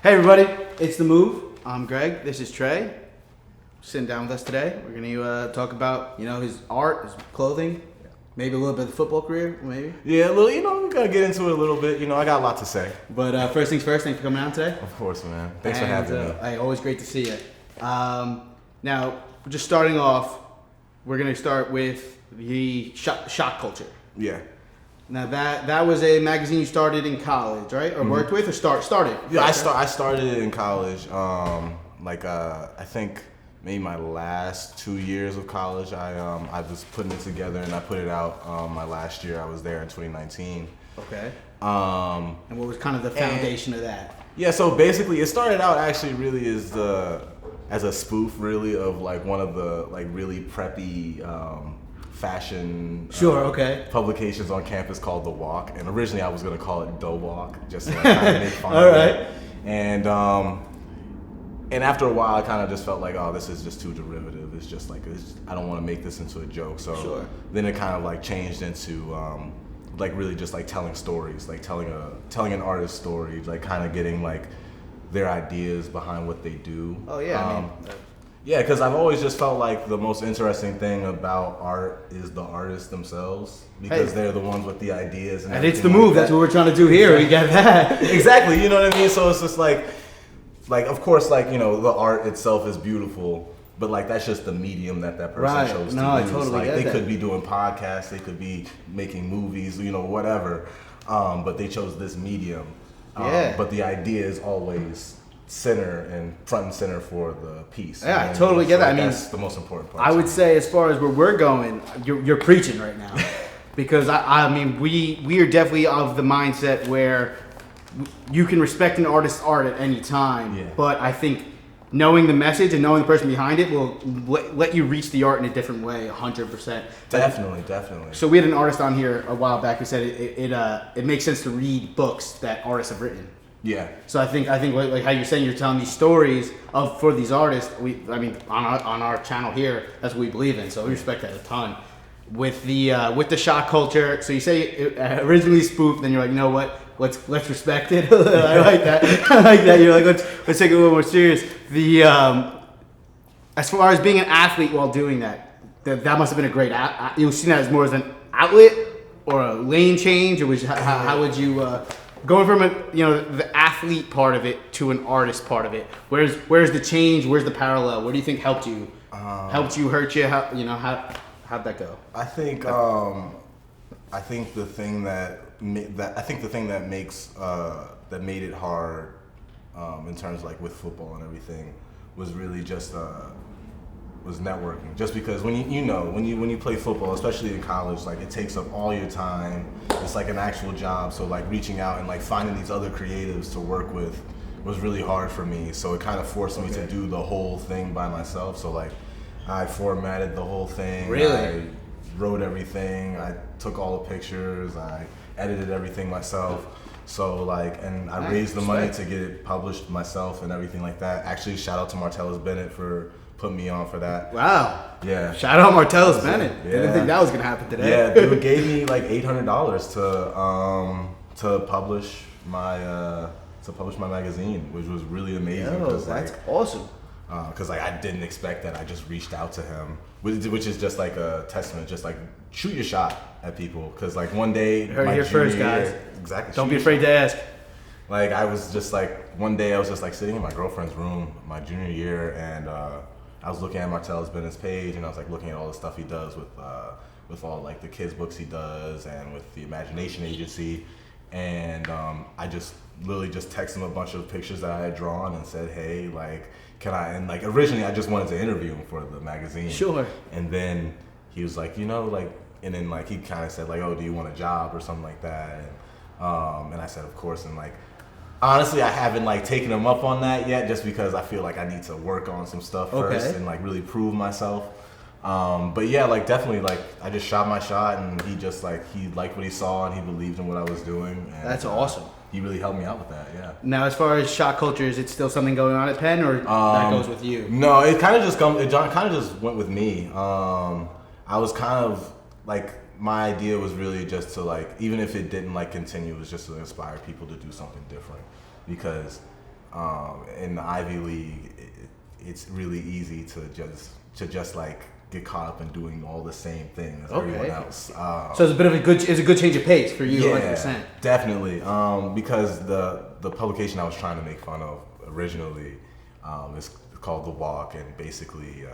Hey everybody, it's The Move. I'm Greg. This is Trey. Sitting down with us today. We're going to talk about, his art, his clothing, maybe a little bit of the football career, maybe. Yeah, a little, we gotta get into it a little bit. I got a lot to say. But first things first, thanks for coming out today. Of course, man. Thanks for having me. Hey, always great to see you. Now, just starting off, we're going to start with the shot culture. Yeah. Now that was a magazine you started in college, right? Or worked with, or started? Yeah, I started it in college. I think maybe my last 2 years of college, I was putting it together and I put it out my last year. I was there in 2019. Okay. And what was kind of the foundation of that? Yeah, so basically it started out actually really as a spoof really of like one of the like really preppy fashion publications on campus called The Walk, and originally I was going to call it Dough Walk just to like, kind of make fun of it. And after a while I kind of just felt like, oh, this is just too derivative. It's just like I don't want to make this into a joke. So then it kind of like changed into like really just like telling stories, like telling an artist's story, like kind of getting like their ideas behind what they do. Oh yeah. Yeah, because I've always just felt like the most interesting thing about art is the artists themselves, because they're the ones with the ideas. And it's the move. Like that's what we're trying to do here. We get that. Exactly. You know what I mean? So it's just like of course, like, the art itself is beautiful, but like that's just the medium that person chose to use. I totally get they that. could be doing podcasts, they could be making movies, whatever. But they chose this medium. But the idea is always center and front and center for the piece. Yeah, I totally get that. I mean, that's the most important part. I would say, as far as where we're going, you're preaching right now, because I mean, we are definitely of the mindset where you can respect an artist's art at any time, but I think knowing the message and knowing the person behind it will let you reach the art in a different way, 100%. Definitely. So we had an artist on here a while back who said it makes sense to read books that artists have written. Yeah. So I think like how you're saying, you're telling these stories for these artists. On our channel here, that's what we believe in. So we respect that a ton. With the shot culture, so you say it originally spoofed, then you're like, you know what? Let's respect it. I like that. You're like, let's take it a little more serious. As far as being an athlete while doing that must have been a great. You seen that as more as an outlet or a lane change, or how would you? Going from the athlete part of it to an artist part of it, where's the change? Where's the parallel? What do you think helped you? Helped you? Hurt you? How'd that go? I think the thing that makes that made it hard in terms of like with football and everything was really just was networking. Just because when you play football, especially in college, like it takes up all your time. It's like an actual job. So like reaching out and like finding these other creatives to work with was really hard for me. So it kind of forced me to do the whole thing by myself. So like I formatted the whole thing. Really? I wrote everything. I took all the pictures. I edited everything myself. So and I raised the money to get it published myself and everything like that. Actually, shout out to Martellus Bennett for putting me on for that. Wow. Yeah. Shout out Martellus Bennett. Yeah. Didn't think that was gonna happen today. Yeah, dude gave me like $800 to publish my magazine, which was really amazing. That's awesome. Because I didn't expect that. I just reached out to him, which is just like a testament. Just like shoot your shot at people, because like one day, heard it here first, guys. Exactly. Don't be afraid to ask. Like I was just like one day I was just like sitting in my girlfriend's room my junior year, and I was looking at Martellus Bennett's page, and I was like looking at all the stuff he does with all like the kids books he does, and with the Imagination Agency, and I just literally just texted him a bunch of pictures that I had drawn and said, hey, like, can I? And like originally I just wanted to interview him for the magazine. Sure. And then he was like, and then like he kind of said like, oh, do you want a job or something like that? And I said, of course. And like, honestly, I haven't like taken him up on that yet, just because I feel like I need to work on some stuff first and like really prove myself. But yeah, like definitely, like I just shot my shot, and he just like he liked what he saw and he believed in what I was doing. And, that's awesome. He really helped me out with that. Yeah. Now, as far as shot culture, is it still something going on at Penn, or that goes with you? No, it kind of just went with me. I was kind of like, my idea was really just to like, even if it didn't like continue, it was just to inspire people to do something different, because In the Ivy League, it's really easy to just like get caught up in doing all the same thing as everyone else. So it's a good change of pace for you, yeah, 100%. Definitely. Because the publication I was trying to make fun of originally is called The Walk, and basically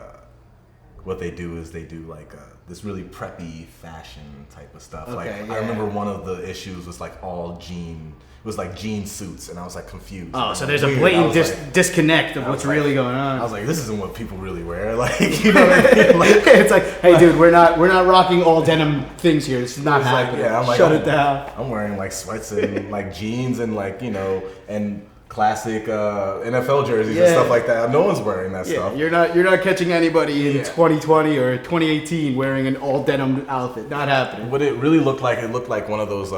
what they do is they do like this really preppy fashion type of stuff. I remember one of the issues was like all jean. It was like jean suits, and I was like confused. Oh, so there's a blatant disconnect of what's really going on. I was like, this isn't what people really wear. Like, you know what I mean? Like, it's like, hey, dude, we're not rocking all denim things here. This is not happening. Like, yeah, I'm like, shut it down. I'm wearing like sweats and like jeans and like, you know, and classic NFL jerseys and stuff like that. No one's wearing that stuff. You're not catching anybody in 2020 or 2018 wearing an all denim outfit. Not happening. What it really looked like one of those.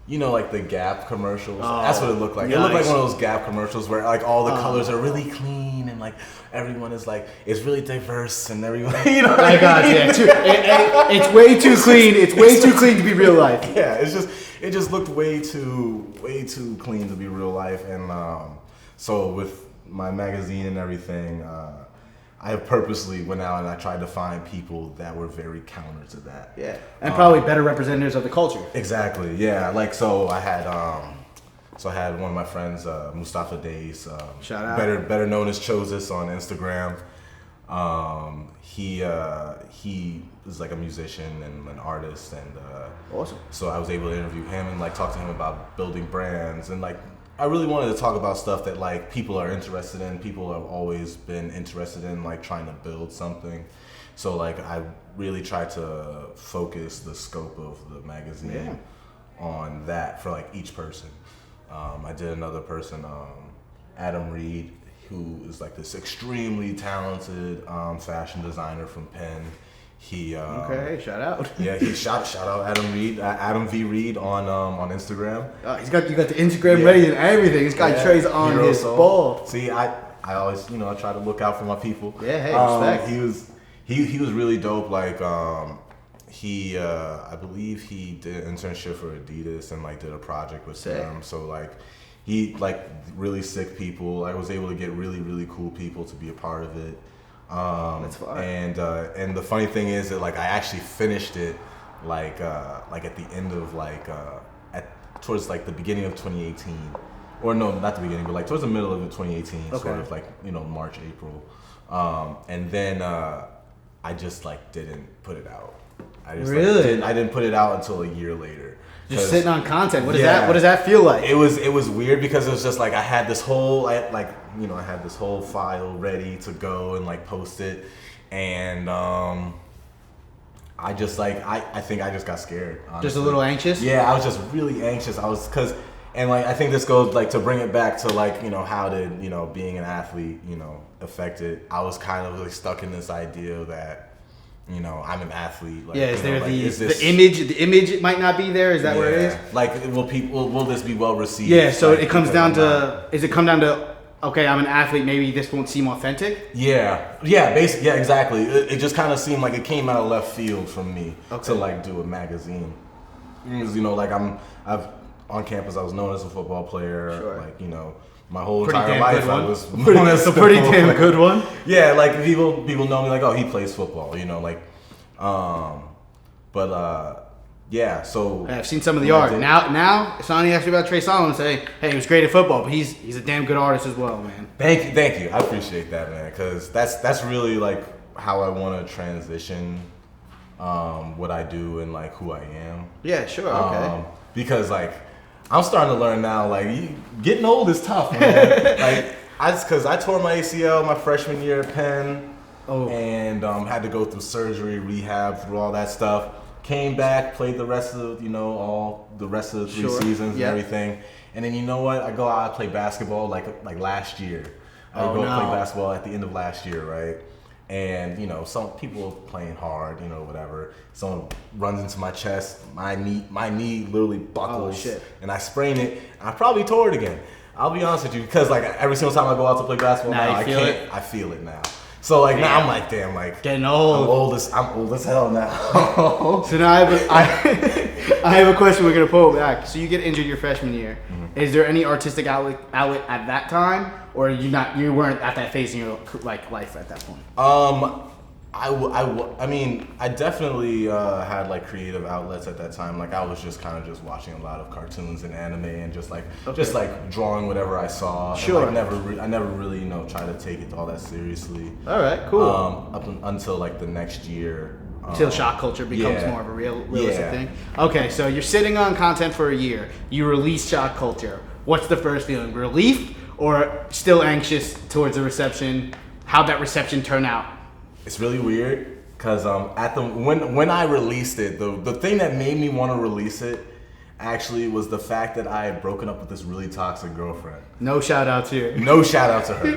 You know, like the Gap commercials. That's what it looked like. Nice. It looked like one of those Gap commercials where like all the colors are really clean and like everyone is like it's really diverse and everyone. You know, my God, it's way too clean. It's way too clean to be real life. Yeah, it just looked way too clean to be real life. And so with my magazine and everything, I purposely went out and I tried to find people that were very counter to that. Yeah, and probably better representatives of the culture. Exactly. Yeah. Like I had one of my friends, Mustafa Days. Shout out. Better known as Chosis on Instagram. He is like a musician and an artist, and awesome. So I was able to interview him and like talk to him about building brands, and like I really wanted to talk about stuff that like people are interested in. People have always been interested in like trying to build something. So like I really tried to focus the scope of the magazine on that for like each person. I did another person, Adam Reed, who is like this extremely talented fashion designer from Penn. He shout out. Yeah, he shout out Adam Reed, Adam V Reed on Instagram. You got the Instagram ready and everything. This guy Tre's on his ball. See, I always I try to look out for my people. Yeah, hey, respect. He was really dope. Like I believe he did an internship for Adidas and like did a project with them. So like he like really sick people. I was able to get really really cool people to be a part of it. That's fine. And the funny thing is that like I actually finished it like at the end of like towards like the beginning of 2018, or no, not the beginning, but like towards the middle of 2018, sort of like March, April, and then I just like didn't put it out. I didn't put it out until a year later. Just sitting on content. What does that feel like? It was weird because it was just like I had this whole I had this whole file ready to go and like post it, and I just like I think I just got scared. Honestly. Just a little anxious? Yeah, I was just really anxious. And like I think this goes like to bring it back to like how did being an athlete affect it. I was kind of like stuck in this idea that I'm an athlete. Like, is there the image? The image might not be there. Is that where it is? Like, will this be well received? Yeah. So it comes down to. Is it come down to? Okay, I'm an athlete. Maybe this won't seem authentic. Yeah. Basically, yeah, exactly. It just kind of seemed like it came out of left field from me to like do a magazine. Because like I've on campus I was known as a football player. Sure. Like my whole entire life I was it's a pretty damn good one. Yeah, like people know me like, oh, he plays football, yeah, so I've seen some of the art. Now Sonny asked me about Tre Solomon, say, hey, he was great at football, but he's a damn good artist as well, man. Thank you. I appreciate that, man, because that's really like how I want to transition what I do and like who I am. Yeah, sure, okay. Because like I'm starting to learn now, like getting old is tough, man. Like because I tore my ACL my freshman year at Penn, and had to go through surgery, rehab, through all that stuff. Came back, played the rest of all the rest of the 3 seasons and everything, and then I go out and play basketball like last year. I play basketball at the end of last year, right? And some people playing hard, whatever. Someone runs into my chest, my knee literally buckles, and I sprain it. And I probably tore it again. I'll be honest with you, because like every single time I go out to play basketball now I feel it now. So like now I'm like, damn, like getting old. I'm old as hell now. So now I have a question. We're gonna pull it back. So you get injured your freshman year. Mm-hmm. Is there any artistic outlet at that time, or you weren't at that phase in your life at that point? I mean, I definitely had like creative outlets at that time. Like I was just kind of just watching a lot of cartoons and anime and just like drawing whatever I saw. Sure. And, like, I never really tried to take it all that seriously. All right, cool. Until like the next year. Until shock culture becomes more of a realistic thing. Okay, so you're sitting on content for a year. You release shock culture. What's the first feeling? Relief or still anxious towards the reception? How'd that reception turn out? It's really weird because when I released it, the thing that made me want to release it actually was the fact that I had broken up with this really toxic girlfriend. No shout outs here. No shout out to her.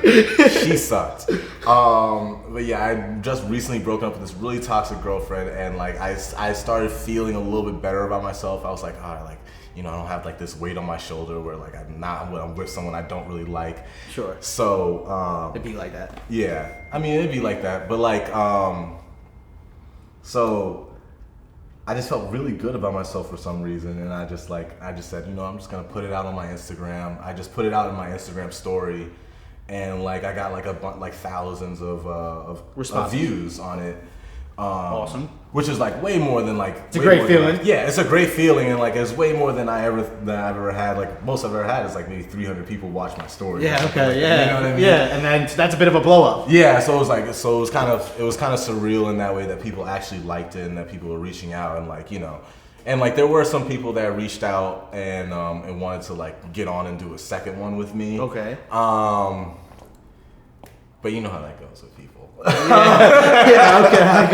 She sucked. But yeah, I just recently broken up with this really toxic girlfriend, and like I started feeling a little bit better about myself. I was like, I don't have like this weight on my shoulder where like I'm with someone I don't really like. Sure. So it'd be like that. Yeah, I mean it'd be like that, but like so I just felt really good about myself for some reason, and I just said, I'm just gonna put it out on my Instagram. I just put it out in my Instagram story, and like I got like thousands of views on it. Awesome. Which is like way more than like. It's a great feeling. It's a great feeling, and like it's way more than I've ever had. Like most I've ever had is like maybe 300 people watch my story. Yeah. Okay. Like, yeah. You know what I mean? Yeah, and then that's a bit of a blow up. Yeah. So it was kind of surreal in that way that people actually liked it and that people were reaching out and like and like there were some people that reached out and wanted to like get on and do a second one with me. Okay. But you know how that goes with people. Yeah, okay, I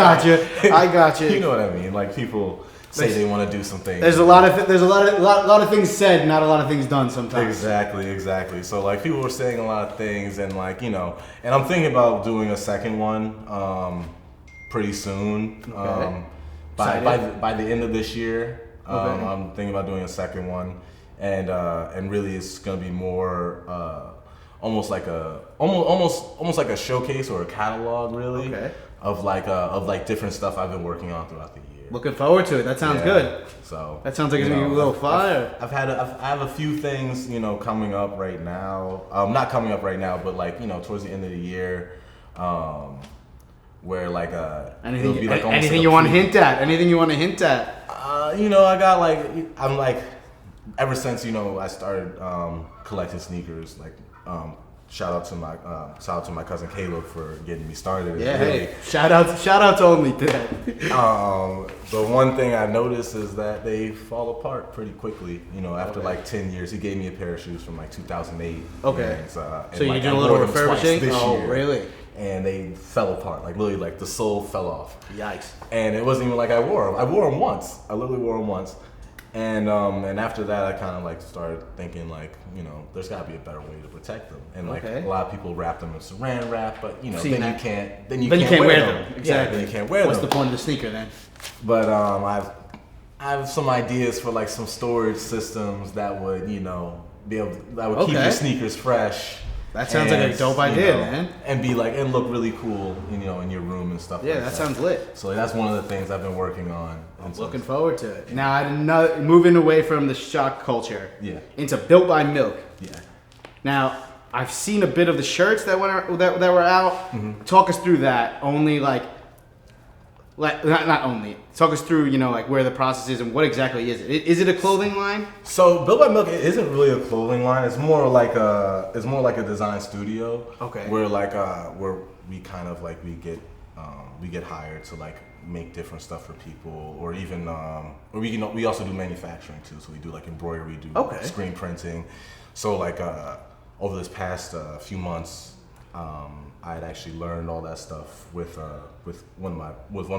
got you. You know what I mean? Like people say they want to do some things. There's a lot of things said, not a lot of things done sometimes. Exactly. So like people were saying a lot of things, and like and I'm thinking about doing a second one pretty soon. Okay. By the end of this year, okay. I'm thinking about doing a second one, and really it's gonna be more. Almost like a showcase or a catalog, really, okay. of like different stuff I've been working on throughout the year. Looking forward to it. That sounds good. So that sounds like it's gonna be a little fire. I have a few things coming up right now. Not coming up right now, but like towards the end of the year, where like anything you want to hint at? Anything you want to hint at? I got like I'm like ever since I started collecting sneakers like. Shout out to my cousin Caleb for getting me started. Yeah, hey, shout outs only to that. The one thing I noticed is that they fall apart pretty quickly. After like 10 years, he gave me a pair of shoes from like 2008. Okay. And, so you did a little refurbishing? Oh, year. Really? And they fell apart, like literally, like the sole fell off. Yikes! And it wasn't even like I wore them. I wore them once. I literally wore them once. And after that, I kind of like started thinking like, there's got to be a better way to protect them. And like a lot of people wrap them in saran wrap, but then you can't wear them. Exactly. Yeah, then you can't wear them. What's the point of the sneaker then? But I have some ideas for like some storage systems that would keep your sneakers fresh. That sounds like a dope idea, man. And and look really cool, in your room and stuff. Yeah, that sounds lit. So that's one of the things I've been working on. I'm looking forward to it. Now, moving away from the shock culture, into Built by Milk. Yeah. Now, I've seen a bit of the shirts that were out. Mm-hmm. Talk us through that. Not only. Talk us through, like where the process is and what exactly is it. Is it a clothing line? So Built by Milk isn't really a clothing line. It's more like a design studio. Okay. Where where we kind of like we get hired to like make different stuff for people, or even we also do manufacturing too. So we do like embroidery, screen printing. So like over this past few months. I had actually learned all that stuff with one of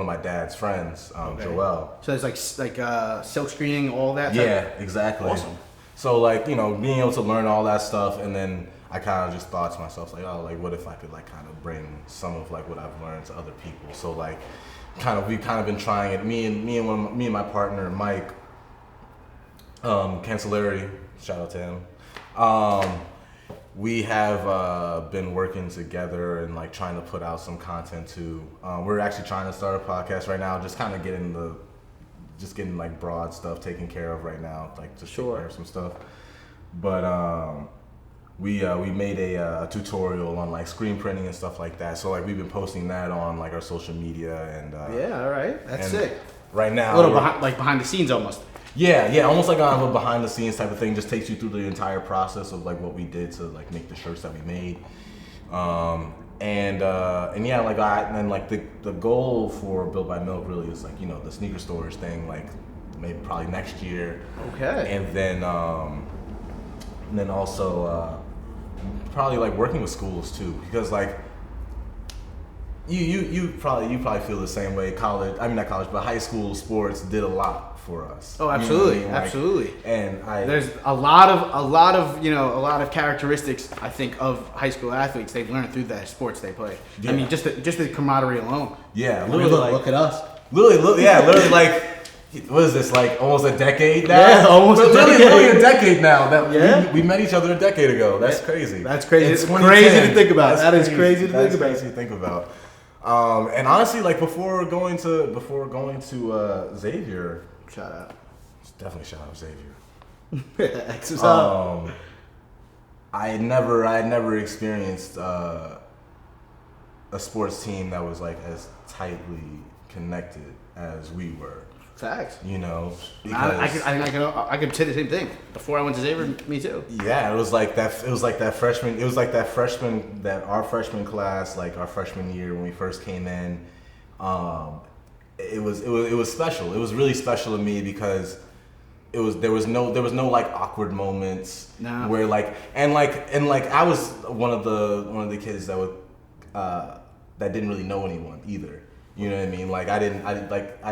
my dad's friends, Joel. So there's like silk screening, all that. Yeah, exactly. Awesome. So like being able to learn all that stuff, and then I kind of just thought to myself like, what if I could like kind of bring some of like what I've learned to other people? So like, we've kind of been trying it. Me and my partner Mike Cancelleri, shout out to him. we have been working together and like trying to put out some content too. We're actually trying to start a podcast right now, just kind of getting like broad stuff taken care of right now, like just taking care of some stuff. But we made a tutorial on like screen printing and stuff like that. So like we've been posting that on like our social media and all right, that's sick. Right now, a little behind the scenes almost. Yeah, almost like a behind the scenes type of thing. Just takes you through the entire process of like what we did to like make the shirts that we made. And yeah, like the goal for Built by Milk really is like, you know, the sneaker stores thing, like maybe probably next year. Okay. And then also probably like working with schools too, because like you probably feel the same way. Not college, but high school sports did a lot for us. Oh, absolutely, you know what I mean? Absolutely. And there's a lot of characteristics I think of high school athletes they've learned through the sports they play. Yeah. I mean, just the camaraderie alone. Yeah, literally look at us. Literally like. What is this, like almost a decade now? Yeah, almost a decade. Literally a decade now. That we met each other a decade ago. That's crazy. That's crazy. It's crazy to think about. That is crazy to think about. And honestly, like before going to Xavier, shout out. Definitely shout out Xavier. Exercise. I had never experienced a sports team that was like as tightly connected as we were. Facts. You know, I could say the same thing. Before I went to Xavier, me too. Yeah, it was like that freshman our freshman class, like our freshman year when we first came in. It was special. It was really special to me because there was no like awkward moments. No. Where like I was one of the kids that didn't really know anyone either. You know what I mean? Like I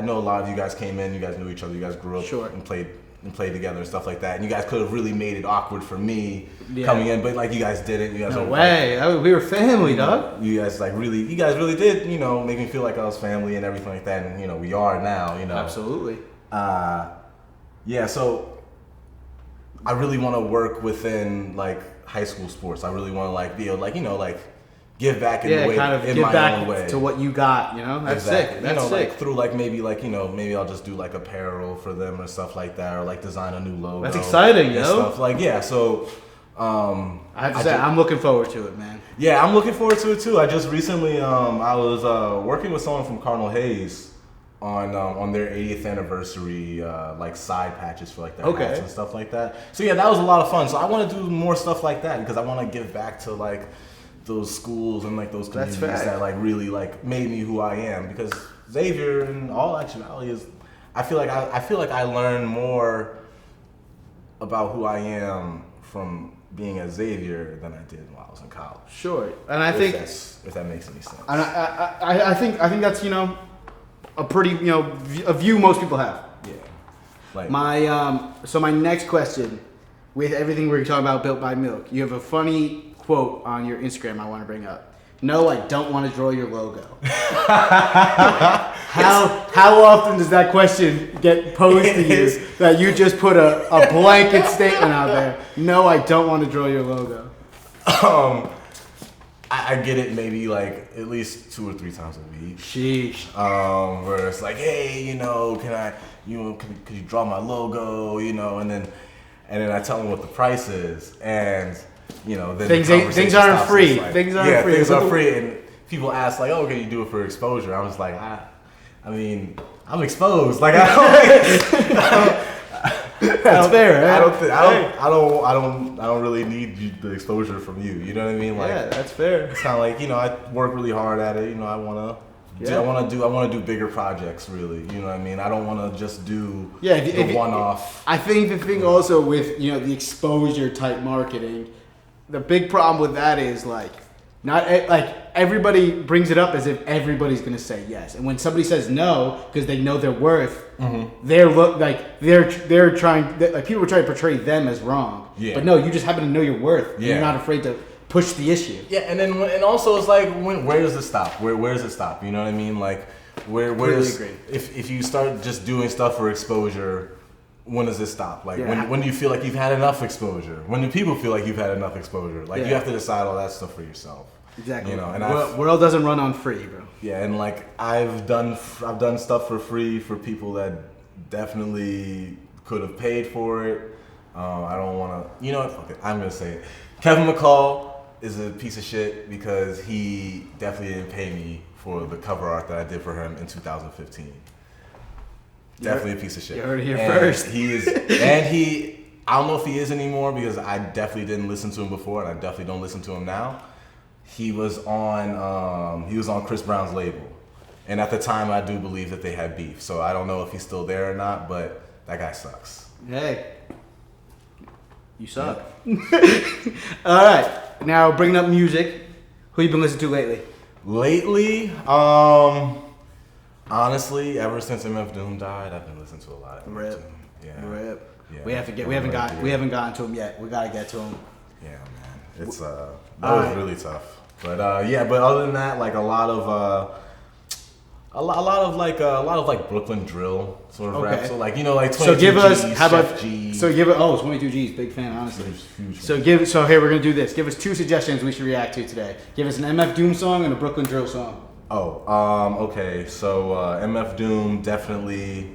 know a lot of you guys came in, you guys knew each other, you guys grew up and played together and stuff like that. And you guys could have really made it awkward for me coming in, but like you guys didn't. You guys no way. We were family, dog. You guys really did, you know, make me feel like I was family and everything like that. And you know, we are now, you know. Absolutely. Yeah, so I really want to work within like high school sports. I really want to like be like, you know, like give back in the way, kind of in give my back own way. to what you got, you know? That's exactly. sick. That's you know, sick. like through like maybe like, you know, maybe I'll just do like apparel for them or stuff like that, or like design a new logo. That's exciting, yo. Stuff like so I have to say, I'm looking forward to it, man. Yeah, I'm looking forward to it too. I just recently I was working with someone from Cardinal Hayes on their 80th anniversary like side patches for like their hats and stuff like that. So yeah, that was a lot of fun. So I want to do more stuff like that because I want to give back to like those schools and like those communities that like really like made me who I am. Because Xavier, in all actuality, is I feel like I learned more about who I am from being at Xavier than I did while I was in college. Sure, and I think if that makes any sense. And I think that's, you know, a pretty, you know, a view most people have. Yeah. Like my next question, with everything we're talking about Built by Milk, you have a funny quote on your Instagram I want to bring up. No, I don't want to draw your logo. How often does that question get posed to you that you just put a blanket statement out there? No, I don't want to draw your logo. I get it maybe like at least 2 or 3 times a week. Sheesh. Where it's like, hey, you know, could you draw my logo, you know, and then I tell them what the price is, and you know, then things aren't free. Like, things aren't free. Things are free, and people ask like, oh, can you do it for exposure? I was like, I mean, I'm exposed. Like I don't. That's fair. Right? I don't really need the exposure from you. You know what I mean? Like, yeah, that's fair. It's kind of like, you know, I work really hard at it. You know, I want to do bigger projects. Really, you know what I mean? I don't want to just do the one-off. I think the thing also with, you know, the exposure type marketing, the big problem with that is like everybody brings it up as if everybody's gonna say yes, and when somebody says no because they know their worth, they're trying. Like people are trying to portray them as wrong. Yeah. But no, you just happen to know your worth. Yeah. You're not afraid to push the issue. Yeah, and also it's like where does it stop? Where does it stop? You know what I mean? Like where's if you start just doing stuff for exposure, when does this stop? Like, when do you feel like you've had enough exposure? When do people feel like you've had enough exposure? Like, you have to decide all that stuff for yourself. Exactly. You know, and world doesn't run on free, bro. Yeah, and like I've done stuff for free for people that definitely could have paid for it. I don't want to. You know what? Fuck it. I'm gonna say it. Kevin McCall is a piece of shit because he definitely didn't pay me for the cover art that I did for him in 2015. Definitely a piece of shit. You heard it here first. He is, and he. I don't know if he is anymore because I definitely didn't listen to him before, and I definitely don't listen to him now. He was on Chris Brown's label, and at the time, I do believe that they had beef. So I don't know if he's still there or not, but that guy sucks. Hey, you suck. All right, now bringing up music. Who you been listening to lately? Lately, honestly, ever since MF Doom died, I've been listening to a lot of Rip. Yeah. Rip. Yeah. We haven't gotten to him yet. We gotta get to him. Yeah, man. It's that was really tough. But but other than that, like a lot of Brooklyn drill sort of rap. So like, you know, like 22 So give us G's, how about Chef G. so give it 22 G's, big fan, honestly. Huge So here we're gonna do this. Give us 2 suggestions we should react to today. Give us an MF Doom song and a Brooklyn drill song. Okay. So MF Doom, definitely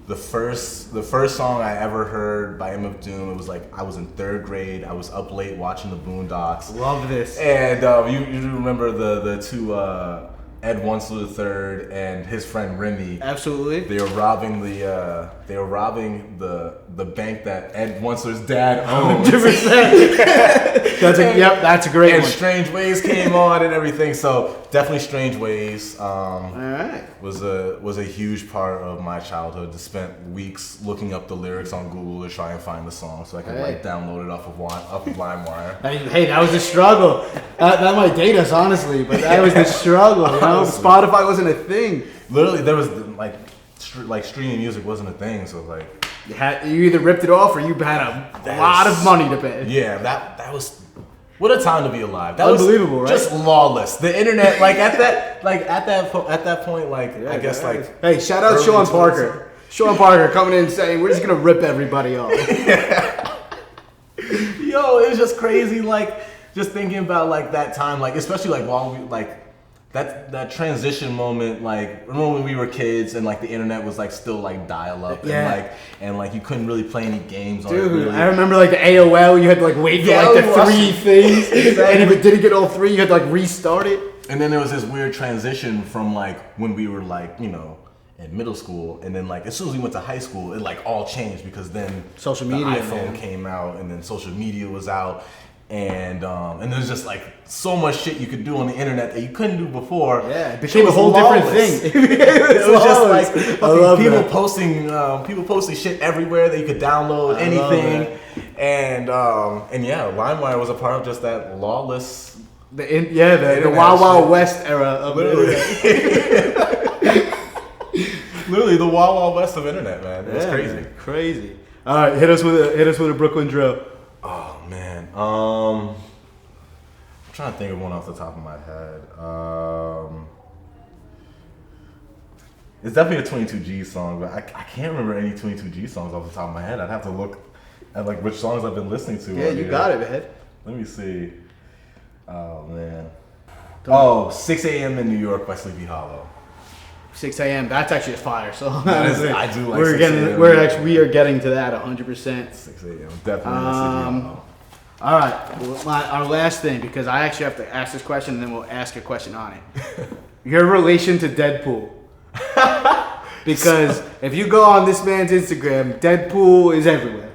the first song I ever heard by MF Doom. It was like I was in 3rd grade. I was up late watching the Boondocks. Love this. And you remember the two Ed Wunslow III and his friend Remy. Absolutely. They were robbing the bank that Ed Wunslow's dad owned. 100%. That's a great and one. Strange Ways came on and everything. So definitely Strange Ways. All right. Was a huge part of my childhood. To spend weeks looking up the lyrics on Google to try and find the song so I could like download it off of LimeWire. Hey, that was the struggle. That might date us, honestly, but that was the struggle. You know, Spotify wasn't a thing. Literally, there was like streaming music wasn't a thing. So like, you either ripped it off or you had a lot of money to pay. Yeah, that was. What a time to be alive! That Unbelievable, was right? Just lawless. The internet, at that point, I guess Hey, shout out Sean Parker. Sean Parker coming in and saying we're just gonna rip everybody off. Yo, it was just crazy. Like just thinking about like that time, like especially like while we like that transition moment. Like remember when we were kids and like the internet was like still like dial up and like you couldn't really play any games. Dude, on it, really. I remember like the AOL. You had to like wait for like the 3 things, and if it didn't get all 3, you had to like restart it. And then there was this weird transition from like when we were like in middle school, and then like as soon as we went to high school, it like all changed because then social media, the iPhone came out, and then social media was out. And there's just like so much shit you could do on the internet that you couldn't do before. Yeah, it became a whole different thing. it was just like people posting shit everywhere that you could download anything. And LimeWire was a part of just that lawless. The Wild Wild West era of literally the Wild Wild West of internet, man. It was crazy. Man, crazy. All right, hit us with a Brooklyn drill. Oh man, I'm trying to think of one off the top of my head. It's definitely a 22 G song, but I can't remember any 22 G songs off the top of my head. I'd have to look at like which songs I've been listening to. Yeah, you got it, man. Let me see. Oh man. 6 a.m. in New York by Sleepy Hollow. 6 a.m. That's actually a fire song. I do like. We are getting to that 100%. 6 a.m. Definitely. All right, well, our last thing, because I actually have to ask this question and then we'll ask a question on it. Your relation to Deadpool. Because if you go on this man's Instagram, Deadpool is everywhere.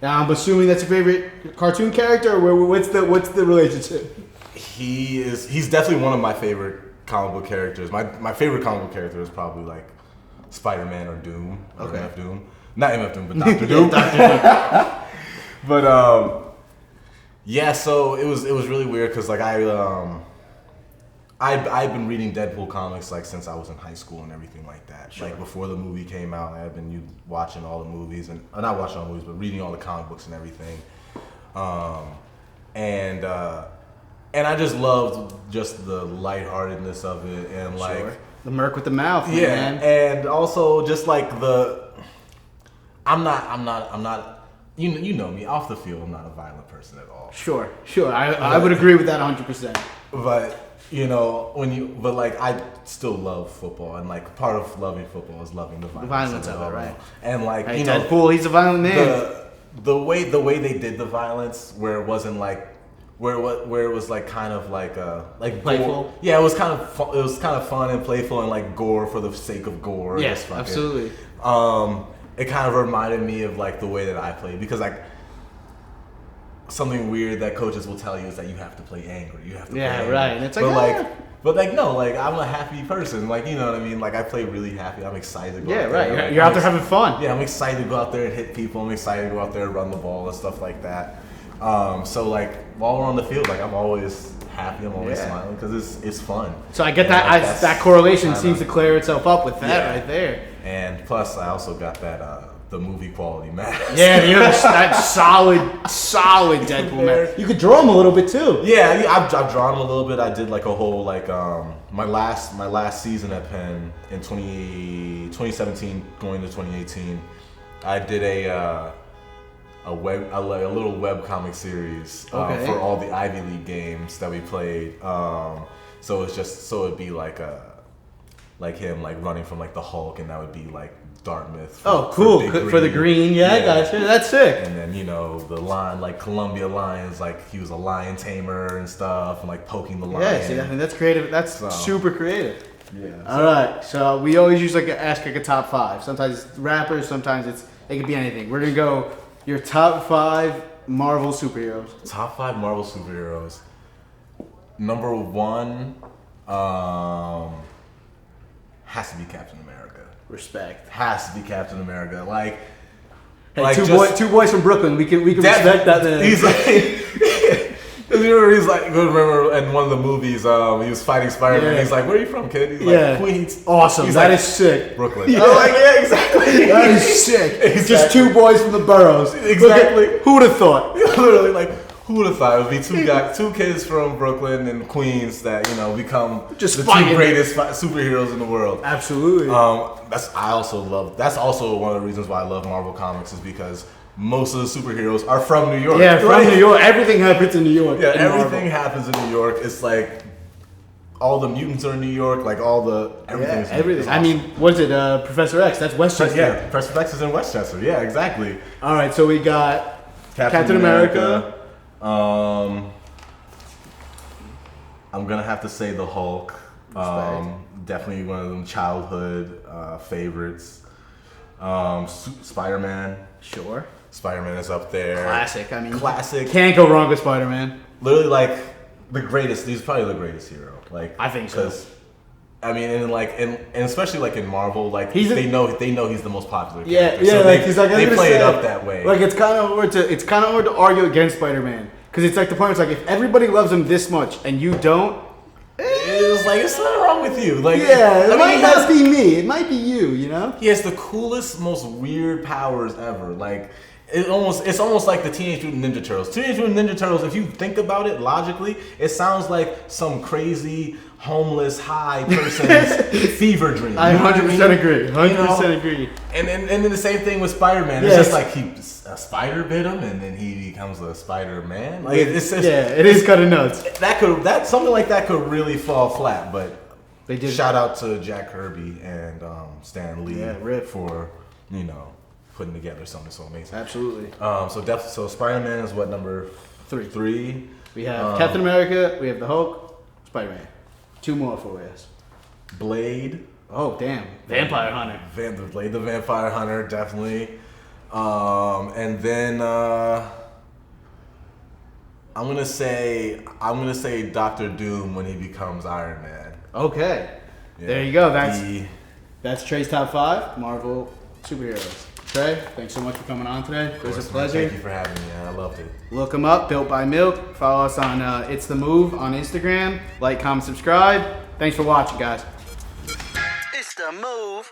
Now I'm assuming that's your favorite cartoon character, or what's the relationship? He's definitely one of my favorite comic book characters. My favorite comic book character is probably like Spider-Man or Doom. Or MF Doom. Not MF Doom, but Dr. Doom. Dr. Doom. But yeah, so it was really weird because like I've been reading Deadpool comics like since I was in high school and everything like that. Sure. Like before the movie came out, I've been watching all the movies and not watching all the movies, but reading all the comic books and everything. And I just loved just the lightheartedness of it and like the Merc with the mouth. Yeah, man. and also just like I'm not. You know me. Off the field, I'm not a violent person at all. Sure. I would agree with that 100%. But but like I still love football, and like part of loving football is loving the violence of it, right? And like Deadpool, he's a violent man. The way they did the violence, where it wasn't like where it was like kind of like playful. Gore. Yeah, it was kind of fun and playful and like gore for the sake of gore. Yes, absolutely. It kind of reminded me of like the way that I played, because like something weird that coaches will tell you is that you have to play angry. You have to play angry. Right. And it's like, but no, like I'm a happy person. Like, you know what I mean? Like I play really happy. I'm excited to go out there. Right. You're out there having fun. Yeah, I'm excited to go out there and hit people. I'm excited to go out there and run the ball and stuff like that. So like while we're on the field, like I'm always happy. I'm always smiling because it's fun. So I get that. That correlation seems to clear itself up with that right there. And plus, I also got that the movie quality mask. Yeah, you have that solid Deadpool mask. You could draw him a little bit too. Yeah, I've drawn him a little bit. I did like a whole my last season at Penn in 2017 going to 2018. I did a little web comic series for all the Ivy League games that we played. So it'd be like him like running from like the Hulk, and that would be like Dartmouth. Cool. For the green. Yeah, I gotcha. That's sick. And then, the lion, like Columbia Lions, like he was a lion tamer and stuff, and like poking the lion. Yeah, see, I mean, that's creative. That's super creative. Yeah. All right. So we always use ask a top 5. Sometimes it's rappers, sometimes it could be anything. We're gonna go your top 5 Marvel superheroes. Top 5 Marvel superheroes. Number 1, has to be Captain America. Respect. Has to be Captain America. Like, two boys from Brooklyn. We can respect that. He's like, he's like, remember in one of the movies, he was fighting Spider-Man. Yeah. He's like, "Where are you from, kid?" He's like, "Queens." Awesome. He's That like, is sick. Brooklyn. Yeah. I'm like, yeah, exactly. That is sick. Exactly. Just 2 boys from the boroughs. Exactly. Who would have thought? Literally, like, who would have thought it would be two kids from Brooklyn and Queens that become just the fighting. 2 greatest superheroes in the world. Absolutely. That's also one of the reasons why I love Marvel Comics, is because most of the superheroes are from New York. Yeah, from New York. Everything happens in New York. Yeah, everything happens in New York. It's like all the mutants are in New York. Like everything. Yeah, everything. Awesome. I mean, what is it? Professor X. That's Westchester. Yeah, Professor X is in Westchester. Yeah, exactly. All right, so we got Captain America. I'm gonna have to say the Hulk. Definitely one of them childhood favorites. Spider-Man. Sure. Spider-Man is up there. Classic. I mean, classic. Can't go wrong with Spider-Man. Literally, like the greatest. He's probably the greatest hero. Like, I think so. I mean, and especially like in Marvel, like they know he's the most popular character. Yeah, so they play it up that way. Like it's kind of hard to argue against Spider-Man, because it's like the point is like if everybody loves him this much and you don't, it's like it's not wrong with you. Like it might not be me, it might be you. He has the coolest, most weird powers ever. Like it's almost like the Teenage Mutant Ninja Turtles. Teenage Mutant Ninja Turtles, if you think about it logically, it sounds like some crazy homeless high person's fever dream. I 100% agree. 100% agree. And then the same thing with Spider-Man. It's just like a spider bit him, and then he becomes a Spider-Man. Like it is kind of nuts. Something like that could really fall flat. But they did. Shout out to Jack Kirby and Stan Lee for putting together something so amazing. Absolutely. So Spider-Man is what, number 3? We have Captain America. We have the Hulk. Spider-Man. 2 more for us. Blade. Oh damn! Vampire Hunter. Blade the Vampire Hunter, definitely. And then I'm gonna say Doctor Doom when he becomes Iron Man. Okay. Yeah. There you go. That's Tre's top 5 Marvel superheroes. Tre, thanks so much for coming on today. It was a pleasure. Thank you for having me. I loved it. Look them up, Built by Milk. Follow us on It's The Move on Instagram. Like, comment, subscribe. Thanks for watching, guys. It's The Move.